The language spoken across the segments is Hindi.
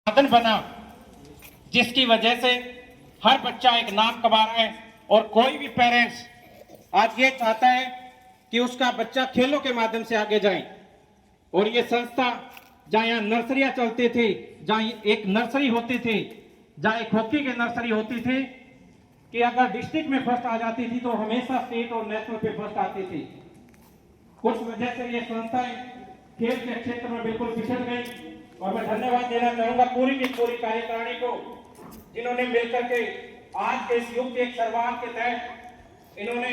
साधन बना, जिसकी वजह से हर बच्चा एक नाम कमा रहा है। और कोई भी पेरेंट्स आज ये चाहता है कि उसका बच्चा खेलों के माध्यम से आगे जाए। और ये संस्था जहां यहाँ नर्सरियां चलती थी, जहां एक नर्सरी होती थी, जहां एक हॉकी की नर्सरी होती थी, कि अगर डिस्ट्रिक्ट में फर्स्ट आ जाती थी तो हमेशा स्टेट और नेशनल पे फर्स्ट आती थी। कुछ वजह से ये संस्थाएं खेल के क्षेत्र में बिल्कुल पिछड़ गई। और मैं धन्यवाद देना चाहूंगा पूरी की पूरी कार्यकारिणी को, जिन्होंने मिलकर के आज के इस युग के एक सर्वांग के तहत इन्होंने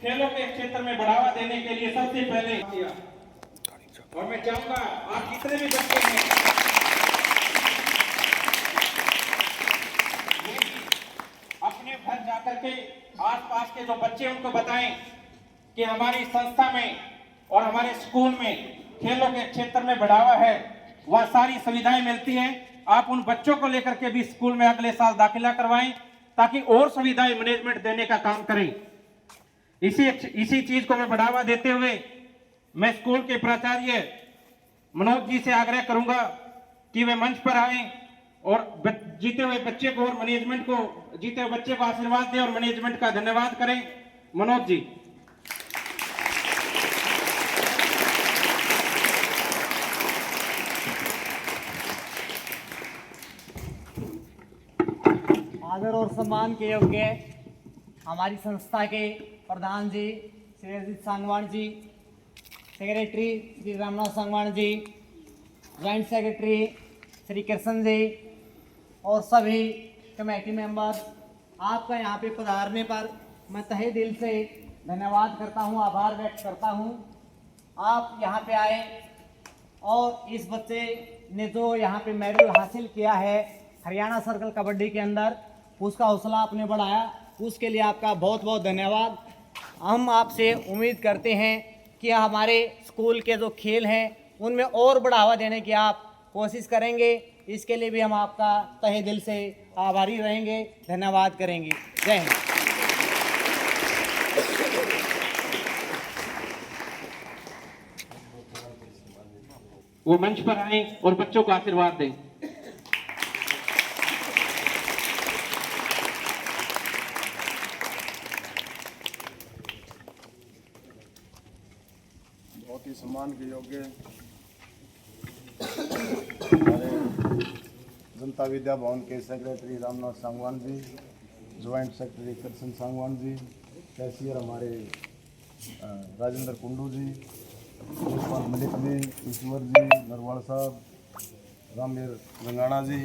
खेलों के क्षेत्र में बढ़ावा देने के लिए सबसे पहले किया। और मैं चाहूंगा आप जितने भी बच्चे हैं अपने घर जाकर के आसपास के जो बच्चे उनको बताएं कि हमारी संस्था में और हमारे स्कूल में खेलों के क्षेत्र में बढ़ावा है, वह सारी सुविधाएं मिलती हैं। आप उन बच्चों को लेकर के भी स्कूल में अगले साल दाखिला करवाएं, ताकि और सुविधाएं मैनेजमेंट देने का काम करें। इसी चीज को मैं बढ़ावा देते हुए मैं स्कूल के प्राचार्य मनोज जी से आग्रह करूंगा कि वे मंच पर आए और जीते हुए बच्चे को और मैनेजमेंट को, जीते हुए बच्चे को आशीर्वाद दें और मैनेजमेंट का धन्यवाद करें। मनोज जी। आदर और सम्मान के योग्य हमारी संस्था के प्रधान जी Shri Ajit Sangwan ji, secretary Shri Ramnath Sangwan ji, joint secretary Shri Krishna ji और सभी कमेटी मेंबर्स, आपका यहाँ पे पधारने पर मैं तहे दिल से धन्यवाद करता हूँ, आभार व्यक्त करता हूँ। आप यहाँ पे आए और इस बच्चे ने जो यहाँ पे मेडल हासिल किया है हरियाणा सर्कल कबड्डी के अंदर, उसका हौसला आपने बढ़ाया, उसके लिए आपका बहुत बहुत धन्यवाद। हम आपसे उम्मीद करते हैं कि हमारे स्कूल के जो खेल हैं उनमें और बढ़ावा देने की आप कोशिश करेंगे। इसके लिए भी हम आपका तहे दिल से आभारी रहेंगे, धन्यवाद करेंगे। जय हिंद। वो मंच पर आए और बच्चों को आशीर्वाद दें। बहुत ही सम्मान के योग्य हमारे जनता विद्या भवन के secretary Ramnath Sangwan ji, joint secretary Krishna Sangwan ji, cashier हमारे राजेंद्र कुंडू जी, यशपाल मलिक जी, ईश्वर जी, नरवाल साहब, रामवीर रंगाना जी,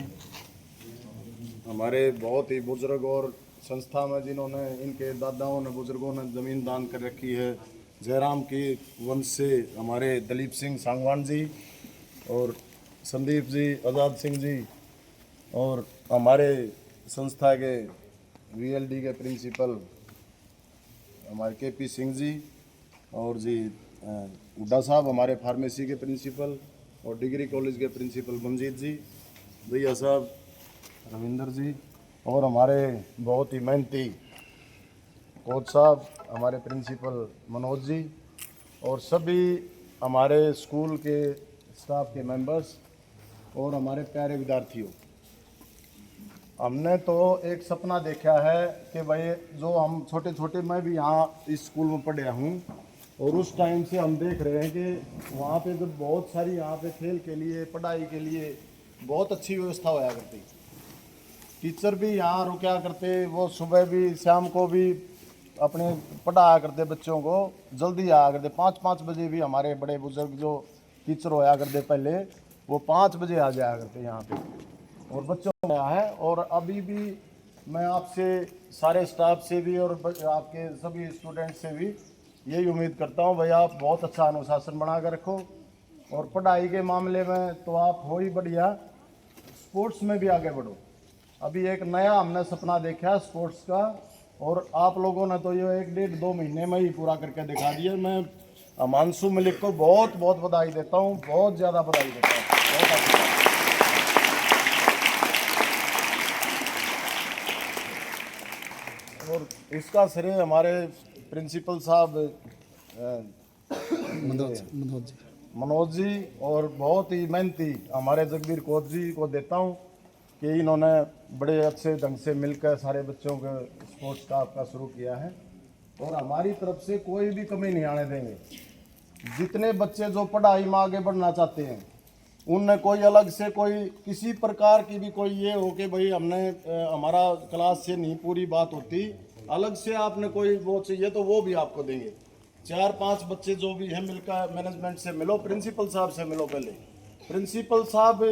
हमारे बहुत ही बुजुर्ग और संस्था में जिन्होंने, इनके दादाओं ने, बुजुर्गों ने ज़मीन दान कर रखी है, जयराम की वंश से हमारे दलीप सिंह सांगवान जी और संदीप जी, आज़ाद सिंह जी, और हमारे संस्था के वीएलडी के प्रिंसिपल हमारे केपी सिंह जी, और जी हुड्डा साहब हमारे फार्मेसी के प्रिंसिपल, और डिग्री कॉलेज के प्रिंसिपल मंजीत जी, भैया साहब रविंदर जी, और हमारे बहुत ही मेहनती कोच साहब हमारे प्रिंसिपल मनोज जी, और सभी हमारे स्कूल के स्टाफ के मेंबर्स और हमारे प्यारे विद्यार्थियों। हमने तो एक सपना देखा है कि भाई जो हम छोटे छोटे, मैं भी यहाँ इस स्कूल में पढ़ा हूँ, और उस टाइम से हम देख रहे हैं कि वहाँ पे जब बहुत सारी यहाँ पे खेल के लिए, पढ़ाई के लिए बहुत अच्छी व्यवस्था होया करती, टीचर भी यहाँ रुका करते, वो सुबह भी शाम को भी अपने पढ़ाया करते बच्चों को, जल्दी आया करते, 5-5 बजे भी हमारे बड़े बुजुर्ग जो टीचर होया करते पहले, वो 5 बजे आ जाया करते यहाँ पे, और बच्चों में आया है। और अभी भी मैं आपसे, सारे स्टाफ से भी और आपके सभी स्टूडेंट से भी यही उम्मीद करता हूँ भाई, आप बहुत अच्छा अनुशासन बना कर रखो, और पढ़ाई के मामले में तो आप हो ही बढ़िया, स्पोर्ट्स में भी आगे बढ़ो। अभी एक नया हमने सपना देखा है स्पोर्ट्स का, और आप लोगों ने तो ये 1-1.5-2 महीने में ही पूरा करके दिखा दिया। मैं हिमांशु मलिक को बहुत बहुत बधाई देता हूँ, बहुत ज़्यादा बधाई देता हूँ, बहुत अच्छा। और इसका श्रेय हमारे प्रिंसिपल साहब मनोज जी और बहुत ही मेहनती हमारे जगबीर कोच जी को देता हूँ कि इन्होंने बड़े अच्छे ढंग से मिलकर सारे बच्चों के स्पोर्ट्स का आपका शुरू किया है और हमारी तरफ से कोई भी कमी नहीं आने देंगे। जितने बच्चे जो पढ़ाई में आगे बढ़ना चाहते हैं उनने कोई अलग से कोई किसी प्रकार की भी कोई ये हो कि भाई हमने हमारा क्लास से नहीं पूरी बात होती, अलग से आपने कोई वो चाहिए तो वो भी आपको देंगे। 4-5 बच्चे जो भी हैं मिलकर मैनेजमेंट से मिलो, प्रिंसिपल साहब से मिलो, पहले प्रिंसिपल साहब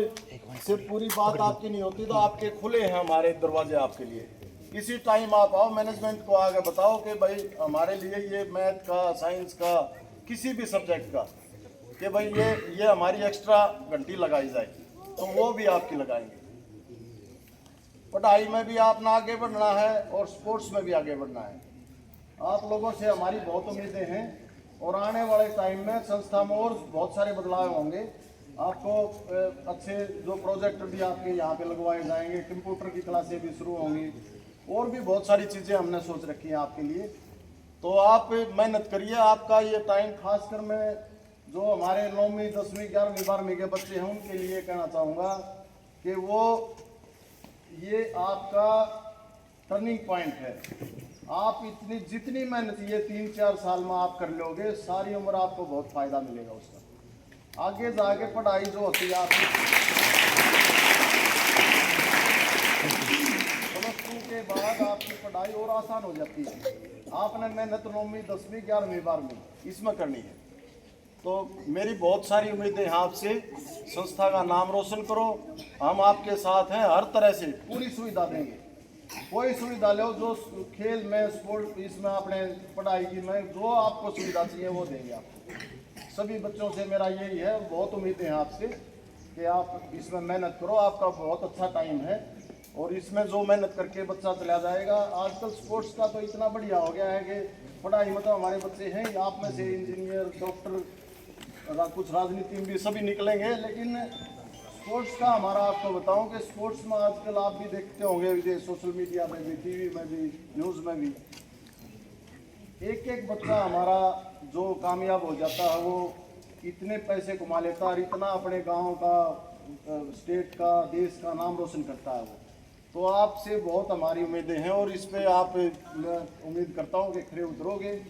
से पूरी बात आपकी नहीं होती तो आपके खुले हैं हमारे दरवाजे आपके लिए। किसी टाइम आप आओ, मैनेजमेंट को आगे बताओ कि भाई हमारे लिए ये मैथ का, साइंस का, किसी भी सब्जेक्ट का कि भाई ये हमारी एक्स्ट्रा घंटी लगाई जाए तो वो भी आपकी लगाएंगे। पढ़ाई में भी आपने आगे बढ़ना है और स्पोर्ट्स में भी आगे बढ़ना है। आप लोगों से हमारी बहुत उम्मीदें हैं और आने वाले टाइम में संस्था में और बहुत सारे बदलाव होंगे। आपको अच्छे जो प्रोजेक्ट भी आपके यहाँ पे लगवाए जाएंगे, कंप्यूटर की क्लासें भी शुरू होंगी और भी बहुत सारी चीज़ें हमने सोच रखी हैं आपके लिए। तो आप मेहनत करिए। आपका ये टाइम खासकर मैं जो हमारे 9वीं 10वीं 11वीं 12वीं के बच्चे हैं उनके लिए कहना चाहूँगा कि वो ये आपका टर्निंग पॉइंट है। आप जितनी मेहनत ये 3-4 साल में आप कर लोगे, सारी उम्र आपको बहुत फायदा मिलेगा उसका। आगे जाके पढ़ाई जो होती है आपकी प्लस 2 के बाद आपकी पढ़ाई और आसान हो जाती है। आपने मेहनत 9वीं 10वीं 11वीं 12वीं इसमें करनी है। तो मेरी बहुत सारी उम्मीदें हैं आपसे। संस्था का नाम रोशन करो, हम आपके साथ हैं, हर तरह से पूरी सुविधा देंगे। कोई सुविधा लो, जो खेल में, स्पोर्ट, इसमें आपने पढ़ाई की में जो आपको सुविधा चाहिए वो देंगे आपको। सभी बच्चों से मेरा यही है, बहुत उम्मीदें हैं आपसे कि आप इसमें मेहनत करो। आपका बहुत अच्छा टाइम है और इसमें जो मेहनत करके बच्चा चला जाएगा। आजकल स्पोर्ट्स का तो इतना बढ़िया हो गया है कि पढ़ाई में तो हमारे बच्चे हैं, आप में से इंजीनियर, डॉक्टर, कुछ राजनीति में भी सभी निकलेंगे, लेकिन स्पोर्ट्स का हमारा आपको बताऊं कि स्पोर्ट्स में आजकल आप भी देखते होंगे सोशल मीडिया में भी, टीवी में भी, न्यूज़ में भी, एक बच्चा हमारा जो कामयाब हो जाता है वो इतने पैसे कमा लेता है और इतना अपने गांव का, स्टेट का, देश का नाम रोशन करता है वो। तो आपसे बहुत हमारी उम्मीदें हैं और इस पे आप, मैं उम्मीद करता हूं कि खरे उतरोगे।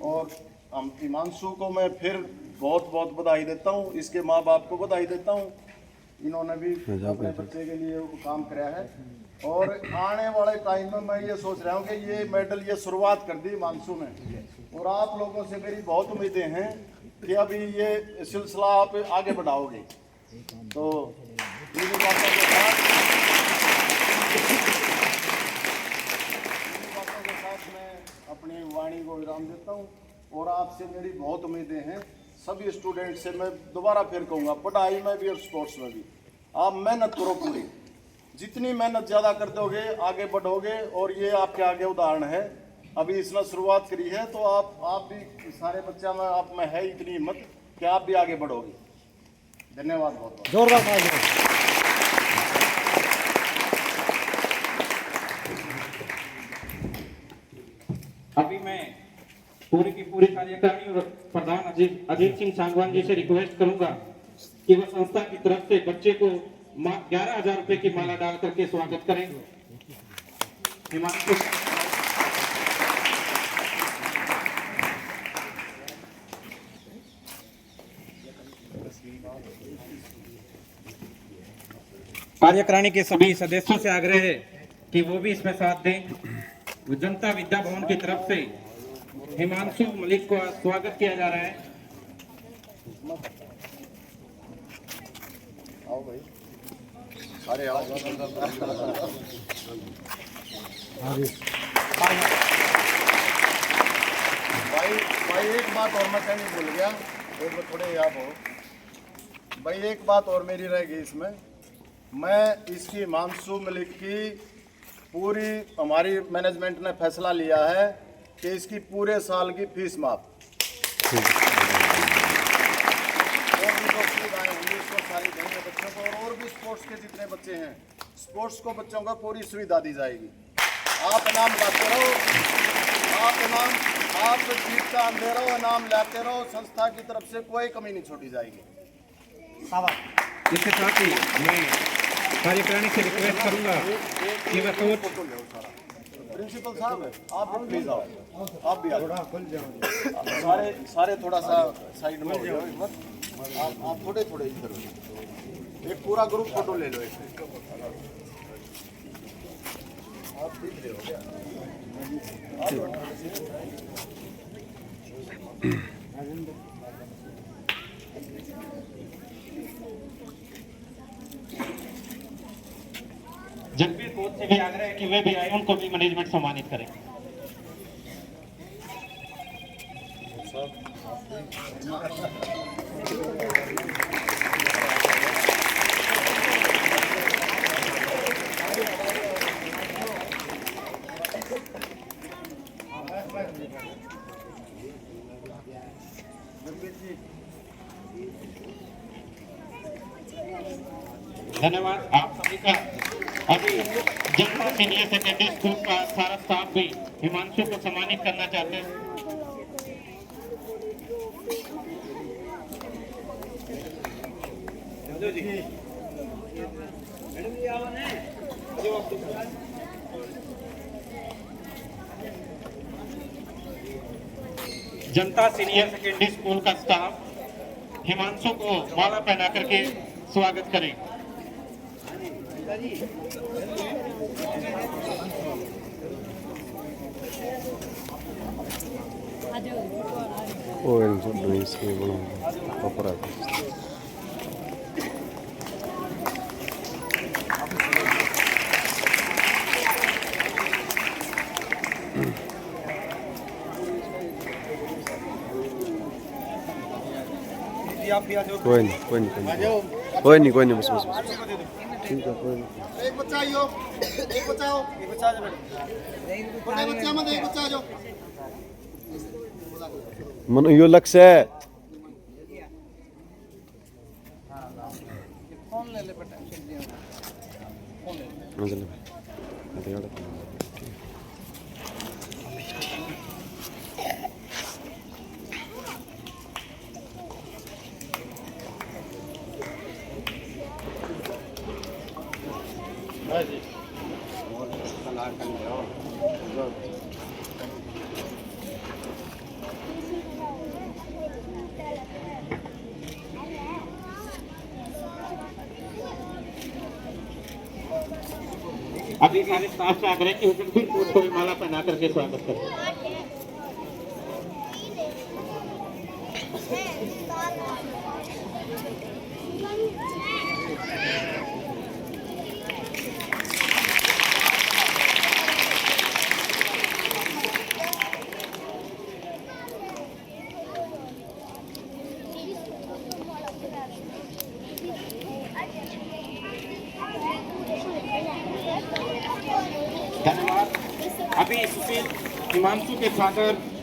और हम हिमांशु को मैं फिर बहुत बहुत बधाई देता हूं, इसके माँ बाप को बधाई देता हूं, इन्होंने भी अपने बच्चे के लिए काम कराया है। और आने वाले टाइम में मैं ये सोच रहा हूँ कि ये मेडल ये शुरुआत कर दी हिमांशु ने, और आप लोगों से मेरी बहुत उम्मीदें हैं कि अभी ये सिलसिला आप आगे बढ़ाओगे। तो इन बातों के साथ मैं अपनी वाणी को विराम देता हूँ और आपसे मेरी बहुत उम्मीदें हैं। सभी स्टूडेंट से मैं दोबारा फिर कहूँगा, पढ़ाई में भी और स्पोर्ट्स में भी आप मेहनत करो पूरी। जितनी मेहनत ज़्यादा कर दोगे आगे बढ़ोगे। और ये आपके आगे उदाहरण है, अभी इसने शुरुआत करी है तो आप भी सारे बच्चा में आप में है इतनी हिम्मत कि आप भी आगे बढ़ोगे। धन्यवाद बहुत बहुत। जोरदार तालियां। अभी मैं पूरी की पूरी कार्यकारिणी और प्रधान अजीत सिंह सांगवान जी से रिक्वेस्ट करूंगा कि वह संस्था की तरफ से बच्चे को 11,000 रुपए की माला डाल करके स्वागत करें। हिमांशु कार्यकारिणी के सभी सदस्यों से आग्रह है कि वो भी इसमें साथ दें। जनता विद्या भवन की तरफ से हिमांशु मलिक को स्वागत किया जा रहा है। आओ भाई, अरे आओ। भाई एक बात और मैं कहने भूल गया, एक थोड़े याद हो भाई, एक बात और मेरी रह गई इसमें। मैं इसकी हिमांशु मलिक की पूरी, हमारी मैनेजमेंट ने फैसला लिया है कि इसकी पूरे साल की फीस माफ, और भी जो सुविधाएं होंगी इसको सारी देंगे बच्चों को। और भी स्पोर्ट्स के जितने बच्चे हैं, स्पोर्ट्स को बच्चों को पूरी सुविधा दी जाएगी। आप इनाम लाते रहो, आप इनाम, आप जीतता आते रहो, इनाम लाते रहो। संस्था की तरफ से कोई कमी नहीं छोड़ी जाएगी। शाबाश। इसके साथ ही मैं कार्यकारिणी से रिक्वेस्ट करूंगा कि वह कोच प्रिंसिपल साहब है, आप भी प्लीज आओ, आप भी आओ, सारे सारे थोड़ा सा साइड में हो जाओ, आप थोड़े थोड़े इधर हो जाओ। एक पूरा ग्रुप फोटो ले लो एक। आप दिख रहे हो क्या? जगबीर कोच से भी आग्रह है कि वे भी आए, उनको भी मैनेजमेंट सम्मानित करें। धन्यवाद आप सभी का। अभी जनता सीनियर सेकेंडरी स्कूल का सारा स्टाफ भी हिमांशु को सम्मानित करना चाहते हैं। जनता सीनियर सेकेंडरी स्कूल का स्टाफ हिमांशु को माला पहना करके स्वागत करें। O en Luis que bueno, por aquí. कोई नहीं बस ठीक है कोई नहीं। एक बच्चा आइयो, एक बच्चा आओ, एक बच्चा आ जाओ, बड़े बच्चा मत, एक बच्चा आ जाओ। मन यो लक्ष्य है फोन ले ले बेटा। मतलब अभी सारे स्टाफ से आग्रह कि जगबीर कोच को भी माला पहना करके स्वागत करें। धन्यवाद। अभी सुशील हिमांशु के फादर